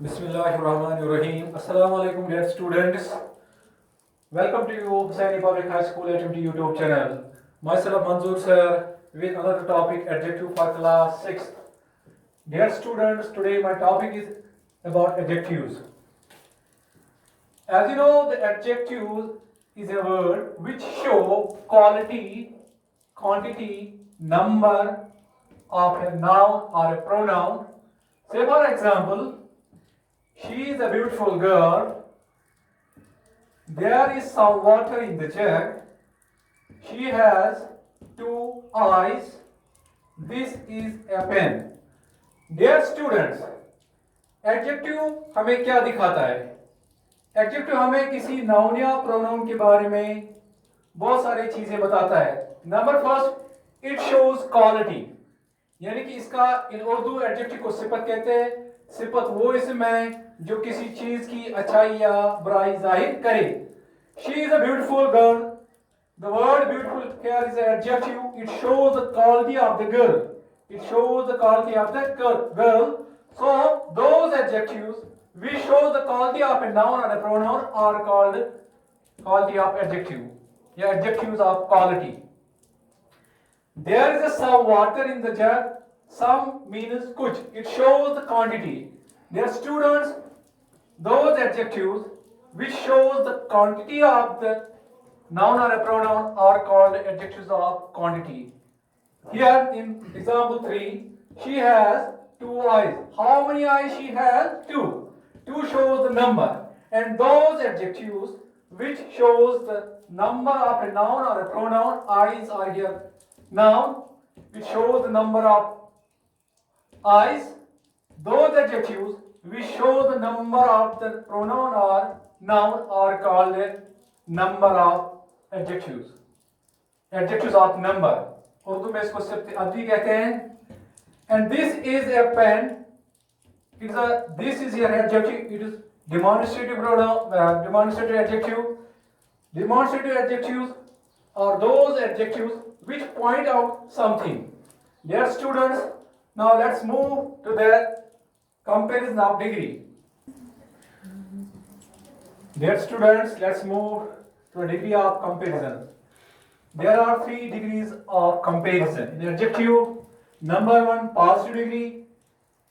Bismillahirrahmanirrahim. Assalamu alaikum dear students. Welcome to you Hussaini Public High School HMT YouTube channel. Myself Manzoor sir with another topic adjective for class 6. Dear students, today my topic is about adjectives. As you know, the adjective is a word which show quality, quantity, number of a noun or a pronoun. Say for example, she is a beautiful girl. There is some water in the jug. She has 2 eyes. This is a pen. Dear students, adjective हमें क्या दिखाता है? Adjective हमें किसी noun या pronoun के बारे में बहुत सारी चीजें बताता है. Number first, it shows quality, यानी कि इसका इन उर्दू एडजेक्टिव को सिफत कहते हैं. सिफत वो इसम है जो किसी चीज की अच्छाई या बुराई जाहिर करे. She is a beautiful girl. The word beautiful here is an adjective. It shows the quality of the girl. It shows the quality of the girl. So those adjectives which show the quality of a noun or a pronoun are called quality of adjective. Yeah, adjectives of quality. There is a some water in the jug. Some means kuch. It shows the quantity. Dear students, those adjectives which shows the quantity of the noun or a pronoun are called adjectives of quantity. Here in example 3, she has 2 eyes. How many eyes she has? 2. 2 shows the number. And those adjectives which shows the number of a noun or a pronoun, eyes are here. Noun which shows the number of eyes. Those adjectives which show the number of the pronoun or noun are called number of adjectives. Adjectives of number. Urdu में इसको सिर्फ अदवी कहते हैं. And this is a pen. This is your adjective. It is demonstrative pronoun, demonstrative adjective. Demonstrative adjectives are those adjectives which point out something. Dear students, now let's move to the comparison of degree. Dear students, let's move to a degree of comparison. There are 3 degrees of comparison. In adjective, number 1 positive degree,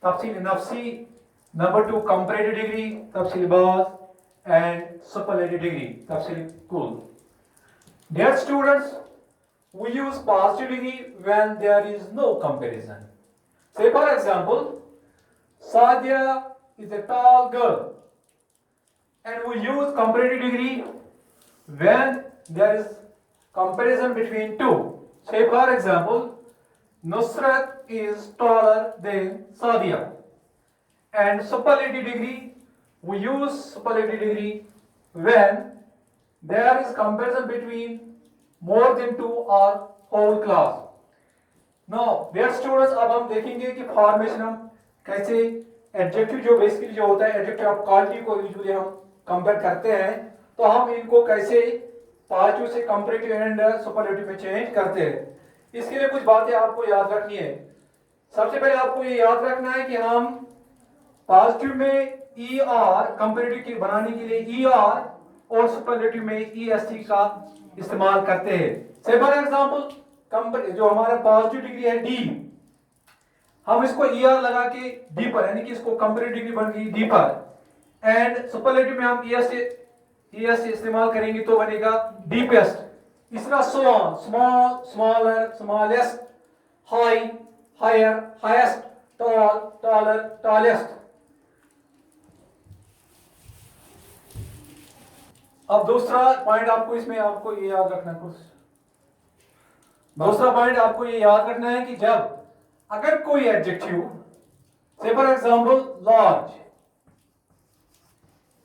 tafsil nafsi. Number 2 comparative degree, tafsil baz, and superlative degree, tafsil kul. Dear students, we use positive degree when there is no comparison. Say for example, Sadia is a tall girl, and we use comparative degree when there is comparison between two. Say for example, Nusrat is taller than Sadia. And superlative degree, we use superlative degree when there is comparison between more than 2 or whole class. Now, dear students, अब हम देखेंगे कि formation हम कैसे adjective जो basically जो होता है एडजेक्टिव ऑफ क्वालिटी को यूजुअली हम कंपेयर करते हैं, तो हम इनको कैसे पॉजिटिव से कंपैरेटिव एंड सुपरलेटिव में चेंज करते हैं. इसके लिए कुछ बातें आपको याद रखनी है. सबसे पहले आपको ये याद रखना है कि हम पॉजिटिव में ई आर कंपैरेटिव की बनाने के लिए ई आर और सुपरलेटिव में ई एस टी का इस्तेमाल करते हैं. से फॉर एग्जांपल जो हमारा पॉजिटिव डिग्री है डी, हम इसको ई आर लगा के डी पर, यानी कि इसको कंपैरेटिव डिग्री बन गई डी पर. एंड सुपरलेटिव में हम ई एस टी इस्तेमाल करेंगे तो बनेगा डीपेस्ट. इस तरह so on, small, smaller, smallest, high, higher, highest, tall, taller, tallest. अब दूसरा पॉइंट आपको इसमें आपको ये याद रखना है. दूसरा पॉइंट आपको ये याद रखना है कि जब अगर कोई एडजेक्टिव से फॉर एग्जांपल लार्ज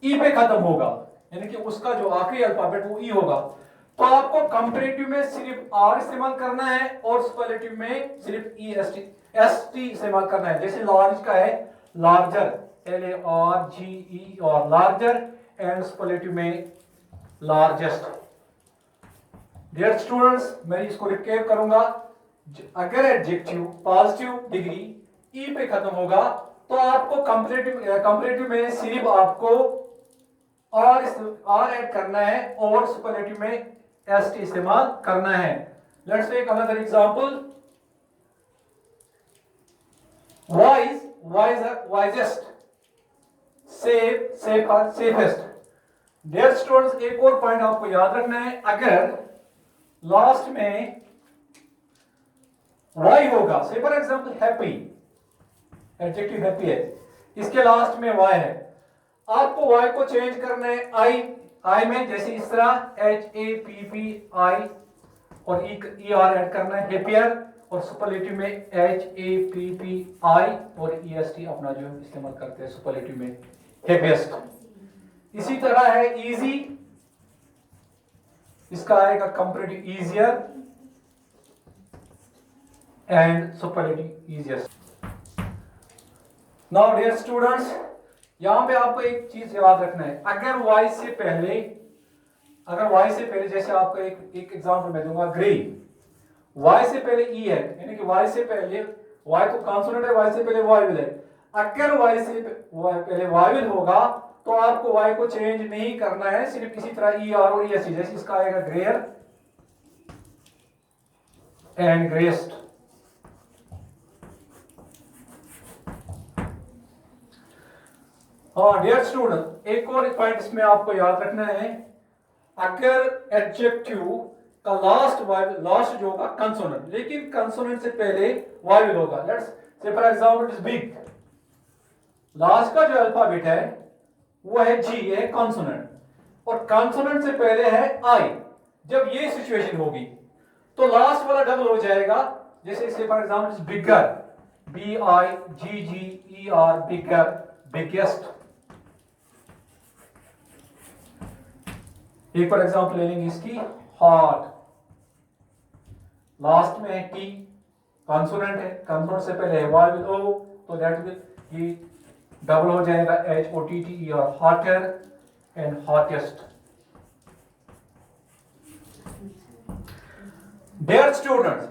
ई पे खत्म होगा, यानी कि उसका जो आखिरी अल्फाबेट वो ई होगा, तो आपको कंपैरेटिव में सिर्फ आर इस्तेमाल करना है और सुपरलेटिव में सिर्फ ई एस टी इस्तेमाल करना है. जैसे लार्ज का है लार्जर, LARGE और लार्जर, एंड सुपरलेटिव में लार्जेस्ट. डियर स्टूडेंट्स, मैं इसको रिकैप करूंगा. अगर एडजेक्टिव पॉजिटिव डिग्री ई पे खत्म होगा तो आपको कंपैरेटिव में सिर्फ आपको और ऐड करना है और सुपरलेटिव में एस टी इस्तेमाल करना है। Let's take another example. Wisest, safest. Dear students, एक और पॉइंट आपको याद रखना है, अगर लास्ट में वाई होगा, से for example happy, adjective happy है, इसके लास्ट में वाई है, आपको वाई को चेंज करना है आई में, जैसे इस तरह HAPPI और ई आर ऐड करना है, हैप्पियर, और सुपरलेटिव में HAPPI और EST अपना जो इस्तेमाल करते हैं सुपरलेटिव में, हैप्पीएस्ट। इसी तरह है इजी, इसका आएगा comparative easier and superlative easiest. Now dear students, यहां पे आपको एक चीज याद रखना है, अगर y से पहले जैसे आपको एक एग्जांपल मैं दूंगा, ग्रे, y से पहले e है, यानी कि y से पहले, y तो कॉन्सोनेंट है, y से पहले वॉवेल है, अगर y से पहले वॉवेल होगा तो आपको y को चेंज नहीं करना है, सिर्फ इसी तरह ER और EST, जैसे इसका आएगा ग्रेयर एंड ग्रेस्ट। हाँ डियर स्टूडेंट, एक और पॉइंट इसमें आपको याद रखना है, अगर एडजेक्टिव का लास्ट जो होगा कंसोनेंट, लेकिन कंसोनेंट से पहले वॉवेल होगा, let's say for example it is big, last का जो अल्फाबेट है वो है G, है कॉन्सोनेंट, और कॉन्सोनेंट से पहले है I। जब ये सिचुएशन होगी तो लास्ट वाला डबल हो जाएगा, जैसे इसे for example bigger, BIGGER, bigger, biggest. एक फॉर एग्जांपल ले लेंगे इसकी, हार्ट, लास्ट में है T, कॉन्सोनेंट है, कॉन्सोनेंट से पहले है वॉवेल O, तो दैट विल ये डबल हो जाएगा HOTTER, hotter and hottest. Dear students,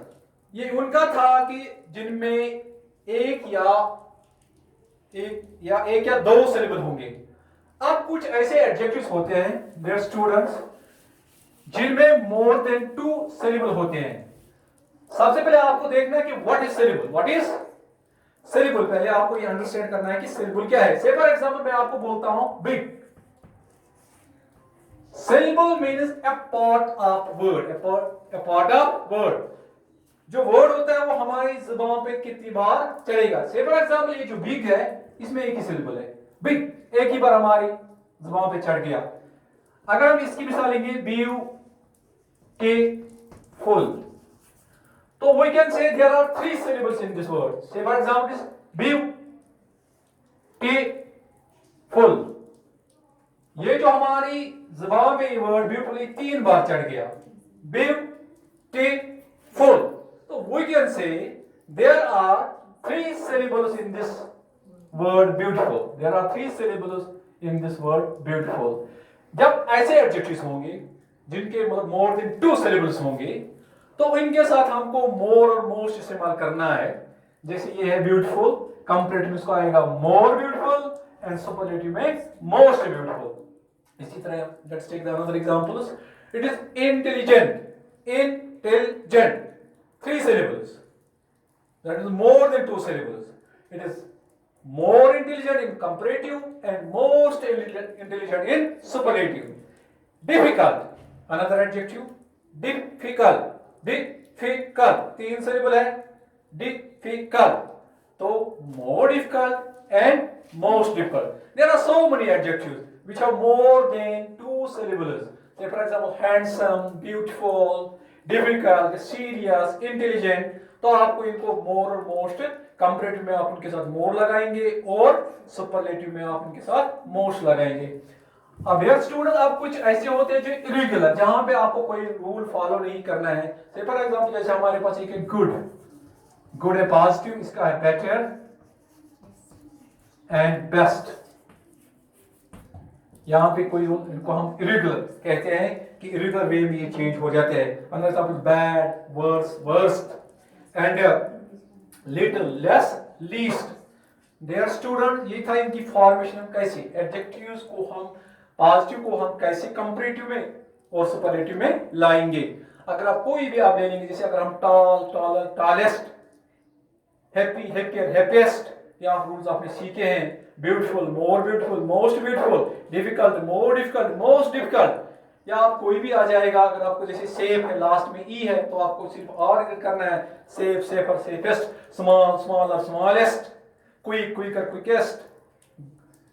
ये उनका था कि जिनमें एक या दो सिलेबल होंगे। अब कुछ ऐसे एडजेक्टिव्स होते हैं डियर स्टूडेंट्स जिनमें मोर देन 2 सिलेबल होते हैं। सबसे पहले आपको देखना है कि what is syllable, what is syllable, पहले आपको ये अंडरस्टैंड करना है कि सिलेबल क्या है। से फॉर एग्जांपल मैं आपको बोलता हूं big, syllable means a part of word, a part of word, जो वर्ड होता है वो हमारी जुबान पे कितनी बार चढ़ेगा। से फॉर एग्जांपल ये जो बिग है इसमें एक ही सिलेबल है, बिग, एक ही बार हमारी जुबान पे चढ़ गया। अगर हम इसकी मिसाल लेंगे ब्यूटीफुल, तो we can say there are 3 syllables in this word. Say for example is beautiful, ये जो हमारी जुबान पे ये वर्ड ब्यूटीफुल 3 बार चढ़ गया, beautiful, तो we can say there are 3 syllables in this word beautiful. There are 3 syllables in this word beautiful. जब ऐसे एडजेक्टिव्स होंगे जिनके मतलब मोर देन 2 syllables होंगे तो इनके साथ हमको मोर और मोस्ट इस्तेमाल करना है। जैसे ये है ब्यूटीफुल, कंपैरेटिव में इसको आएगा मोर ब्यूटीफुल एंड सुपरलेटिव में मोस्ट ब्यूटीफुल। इसी तरह let's take the another examples, it is intelligent, intelligent 3 syllables, that is more than 2 syllables. It is more intelligent in comparative and most intelligent in superlative. Difficult, another adjective, difficult, difficult 3 syllable है, difficult, तो more difficult and most difficult. There are so many adjectives which have more than 2 syllables. Say for example handsome, beautiful, difficult, serious, intelligent, तो आपको इनको मोर और most, comparative में आप उनके साथ मोर लगाएंगे और सुपरलेटिव में आप उनके साथ मोस्ट लगाएंगे। अब डियर स्टूडेंट, अब कुछ ऐसे होते हैं जो इरेगुलर, जहां पे आपको कोई रूल फॉलो नहीं करना है। से फॉर एग्जांपल जैसे हमारे पास एक है गुड, गुड है पॉजिटिव, इसका है बेटर एंड बेस्ट। यहां पे कोई रूल, इनको हम इरेगुलर कहते हैं कि इरेगुलर वे में ये चेंज हो जाते हैं। For example bad, worse, worst and little, less, least. Dear student, ये था इनकी फॉर्मेशन कैसे एडजेक्टिव्स को हम पॉजिटिव को हम कैसे कंपैरेटिव में और सुपरलेटिव में लाएंगे। अगर आप कोई भी आप ले लेंगे, जैसे अगर हम tall, taller, tallest, happy, happier, happiest, या रूल्स आपने सीखे हैं, beautiful, more beautiful, most beautiful, difficult, more difficult, most difficult, या आप कोई भी आ जाएगा। अगर आपको जैसे सेफ है, लास्ट में ई है, तो आपको सिर्फ और करना है safe, safer, safest, small, smaller, smallest, quick, quicker, quickest.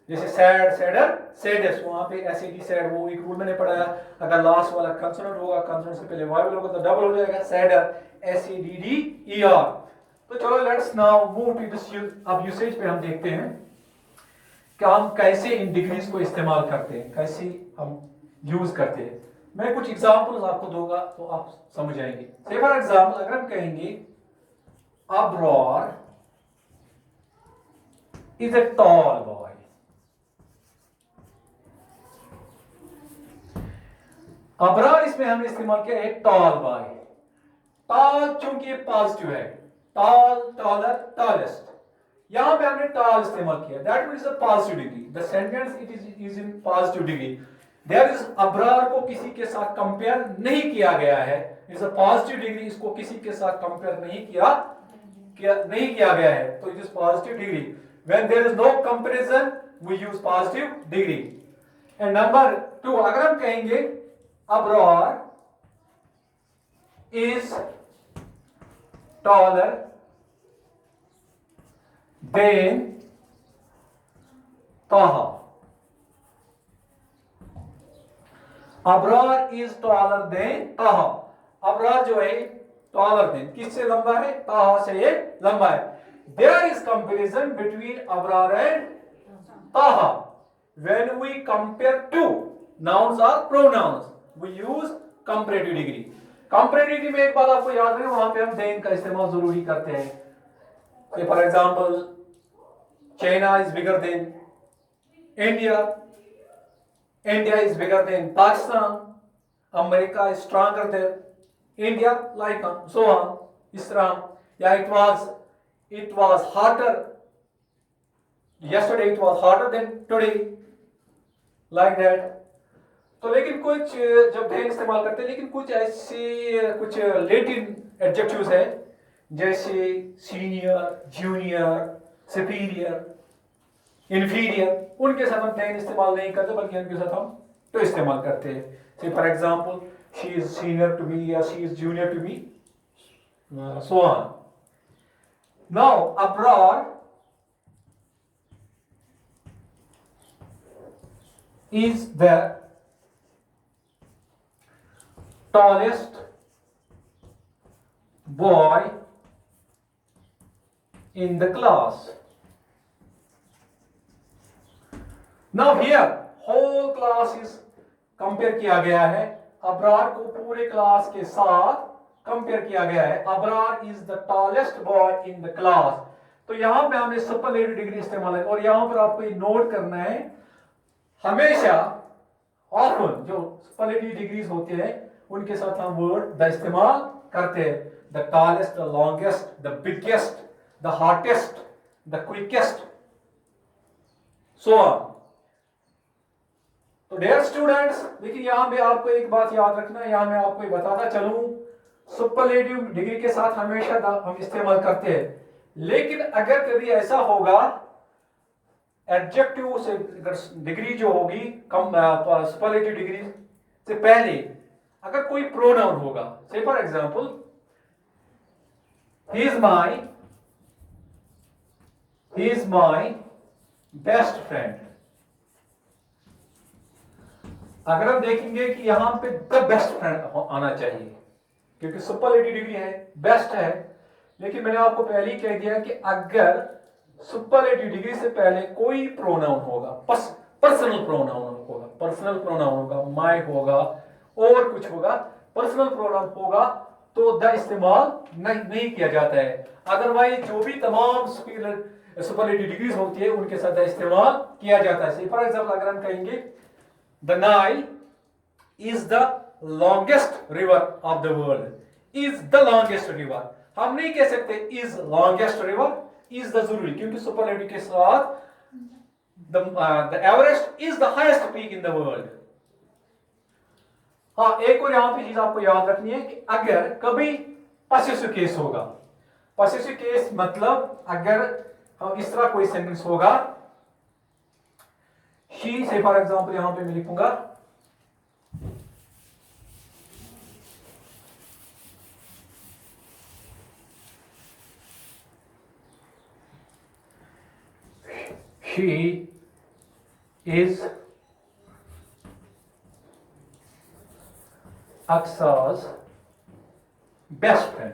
जैसे सैड, सैडर, सैडेस्ट, वहां पे एसईडी सैड, वो एक रूल मैंने पढ़ाया, अगर लास्ट वाला कंसोनेंट होगा, कंसोनेंट से पहले वॉवेल होगा तो डबल हो जाएगा, सैडर, SADDER। तो चलो let's now move to this. अब यूसेज पे हम देखते हैं कि हम कैसे इन डिग्रीज को इस्तेमाल करते हैं, कैसे हम यूज करते हैं। मैं कुछ एग्जांपल्स आपको दूंगा तो आप समझ जाएंगे। से फॉर एग्जांपल अगर हम कहेंगे Abrar is a tall boy, Abrar इसमें हमने इस्तेमाल किया है टॉल बॉय। टॉल चूंकि पॉजिटिव है, टॉल, टॉलर, टॉलेस्ट, यहां पे हमने टॉल इस्तेमाल किया, that means a positive degree, the sentence it is in positive degree. There is Abrar को किसी के साथ कंपेयर नहीं किया गया है, इट्स अ पॉजिटिव डिग्री, इसको किसी के साथ कंपेयर नहीं किया गया है, तो it is positive degree. When there is no comparison we use positive degree. And number 2, अगर हम कहेंगे Abrar is taller than Taha. Abrar is taller than Taha. Abrar जो है taller than किससे लंबा है? ताहा से ये लंबा है। There is comparison between Abrar and Taha. When we compare two nouns or pronouns, we use comparative degree. Comparative में एक बात आपको याद रहे, वहां पे हम देन का इस्तेमाल जरूरी करते हैं। For example China is bigger than India, India is bigger than Pakistan, America is stronger than India, like so on, इस तरह। या it was harder yesterday, it was harder than today, like that। तो लेकिन कुछ जब देन इस्तेमाल करते हैं, लेकिन कुछ ऐसे कुछ लेटिन एडजेक्टिव्स है, जैसे सीनियर, जूनियर, सुपीरियर, इंफीरियर, उनके साथ हम देन इस्तेमाल नहीं करते, बल्कि उनके साथ हम तो इस्तेमाल करते हैं। Say for example she is senior to me या she is junior to me, so on. Now Abrar is the tallest boy in the class. Now here whole class is compare किया गया है, अब्रार को पूरे क्लास के साथ कंपेयर किया गया है। Abrar is the tallest boy in the class. तो यहां पे हमने सुपरलेटिव डिग्री इस्तेमाल है, और यहां पर आपको ये नोट करना है, हमेशा ऑफन जो सुपरलेटिव डिग्रीज होते हैं उनके साथ हम वर्ड द इस्तेमाल करते हैं। The tallest, the longest, the biggest, the heartiest, the quickest, so on. तो डियर स्टूडेंट्स, देखिए यहां पे आपको एक बात याद रखना है, यहां मैं आपको बताता चलूं, सुपरलेटिव डिग्री के साथ हमेशा हम इस्तेमाल करते हैं, लेकिन अगर कभी ऐसा होगा एडजेक्टिव से डिग्री जो होगी कम सुपरलेटिव डिग्री से पहले अगर कोई प्रोनाउन होगा, से for example he is my best friend. अगर हम देखेंगे कि यहां पे द बेस्ट फ्रेंड आना चाहिए, क्योंकि सुपरलेटिव डिग्री है, बेस्ट है, लेकिन मैंने आपको पहले ही कह दिया कि अगर सुपरलेटिव डिग्री से पहले कोई प्रोनाउन होगा, पर्सनल प्रोनाउन होगा, माय होगा और कुछ होगा, पर्सनल प्रोनाउन होगा, तो द इस्तेमाल नहीं किया जाता है। अदरवाइज जो भी तमाम सुपरलेटिव डिग्रीज होती है उनके साथ द इस्तेमाल किया जाता है। फॉर एग्जाम्पल अगर हम कहेंगे the Nile is the longest river of the world, is the longest river, हम नहीं कह सकते is longest river, is the जरूरी, क्योंकि सुपरलेटिव के साथ the Everest is the highest peak in the world. हाँ, एक और यहां पे चीज आपको याद रखनी है कि अगर कभी पॉसेसिव केस होगा, पॉसेसिव केस मतलब अगर हम इस तरह कोई सेंटेंस होगा, शी से फॉर एग्जांपल यहां पे मैं लिखूंगा she is Aksa's best friend.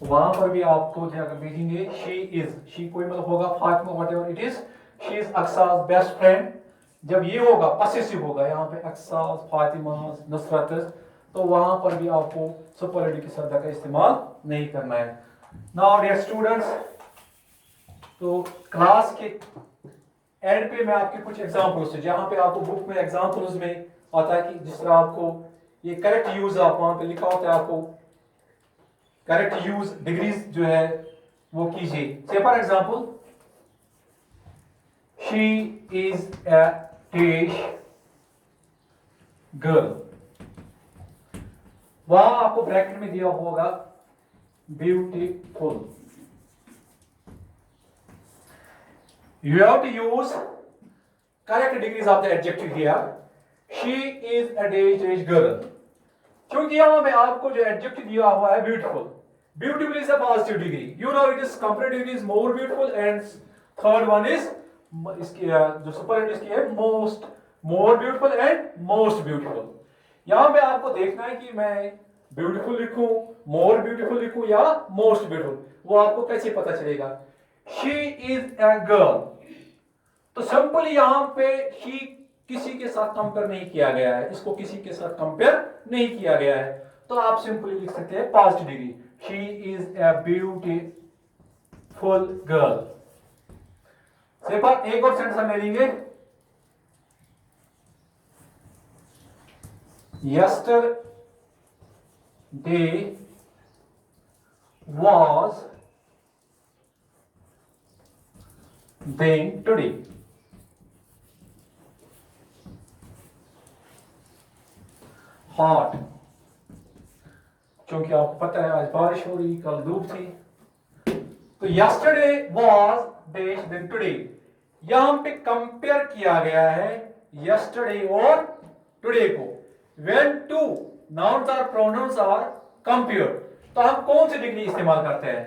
वहां पर भी आपको अगर देखेंगे शी कोई मतलब होगा Fatima whatever it is, she is अक्सा's बेस्ट फ्रेंड। जब ये होगा पॉसेसिव होगा यहाँ पे अक्सा's, फातिमा, नुसरत, तो वहां पर भी आपको सुपरलेटिव की सदा का इस्तेमाल नहीं करना है। नाउ डियर स्टूडेंट्स, तो क्लास के एंड पे मैं आपके कुछ एग्जांपल्स है, जहां पे आपको बुक में एग्जांपल्स में आता है कि जिस तरह आपको ये करेक्ट यूज आप वहां पे लिखा होता है, आपको करेक्ट यूज डिग्रीज जो है वो कीजिए। Say for example she is a टेश गर्ल, वहां आपको ब्रैकेट में दिया होगा beautiful. You have to use correct degrees of the adjective here. She is a dash girl. क्योंकि यहाँ पे आपको जो adjective दिया हुआ है beautiful. Beautiful is a positive degree. You know it is comparative degree is more beautiful and third one is इसकी जो superlative इसकी है most, more beautiful and most beautiful. यहाँ पे आपको देखना है कि मैं beautiful लिखूं, more beautiful लिखूं या most beautiful. वो आपको कैसे पता चलेगा? She is a girl. तो सिंपली यहां पे she किसी के साथ कंपेयर नहीं किया गया है, इसको किसी के साथ कंपेयर नहीं किया गया है, तो आप सिंपली लिख सकते हैं positive degree, she is a beautiful girl। एक और सेंटेंस हम ले लेंगे, yesterday was than today। Hot, क्योंकि आपको पता है आज बारिश हो रही, कल धूप थी, तो yesterday was dash than today, यहां पे कंपेयर किया गया है yesterday और today को। when two nouns or pronouns are compared, तो हम कौन सी डिग्री इस्तेमाल करते हैं?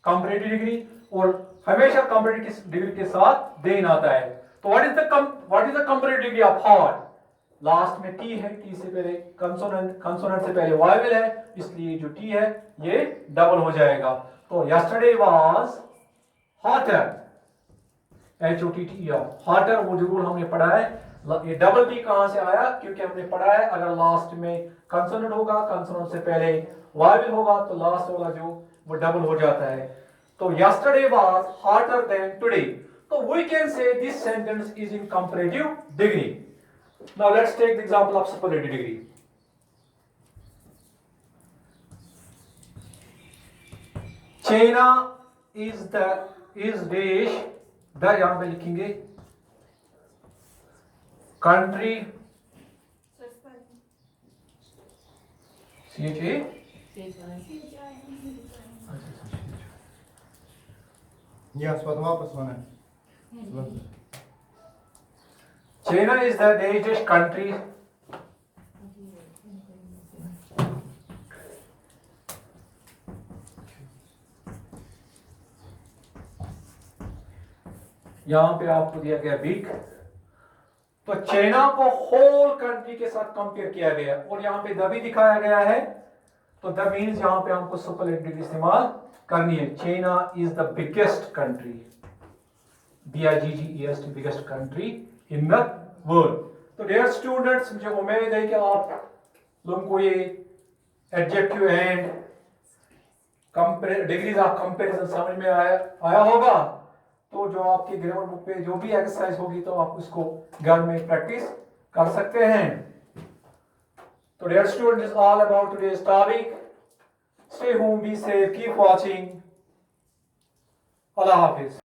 कंपैरेटिव डिग्री, और हमेशा कंपैरेटिव डिग्री के साथ देन आता है। तो what is the comparative degree of hot? Last में टी है, टी से पहले कंसोनेंट से पहले वाइवल है, इसलिए जो टी है ये डबल हो जाएगा। तो yesterday was hotter, HOTTER, hotter, वो जो रूल हमने पढ़ा है। ये डबल टी कहां से आया? क्योंकि हमने पढ़ा है अगर लास्ट में कंसोनेंट होगा, कंसोनेंट से पहले वाइवल होगा, तो लास्ट वाला जो वो डबल हो जाता है। तो yesterday was hotter than today. So we can say this sentence is in comparative degree. Now let's take the example of superlative degree. China is dash, the यहाँ पे लिखेंगे country, Yes, वापस होना है। China is the largest country यहां पे आपको दिया गया बिग, तो चाइना को होल कंट्री के साथ कंपेयर किया गया और यहां पे द भी दिखाया गया है, तो द मींस यहां पे हमको सुपरलेटिव इस्तेमाल करनी है। China is the biggest country, BIGGEST, biggest country in the world. तो डियर स्टूडेंट्स, मुझे उम्मीद है कि आप लोगों को ये adjective and degrees of comparison समझ में आया होगा। तो जो आपकी ग्रामर बुक पे जो भी एक्सरसाइज होगी तो आप उसको घर में प्रैक्टिस कर सकते हैं। तो dear student, is all about today's topic. stay home, be safe, keep watching. Allah Hafiz.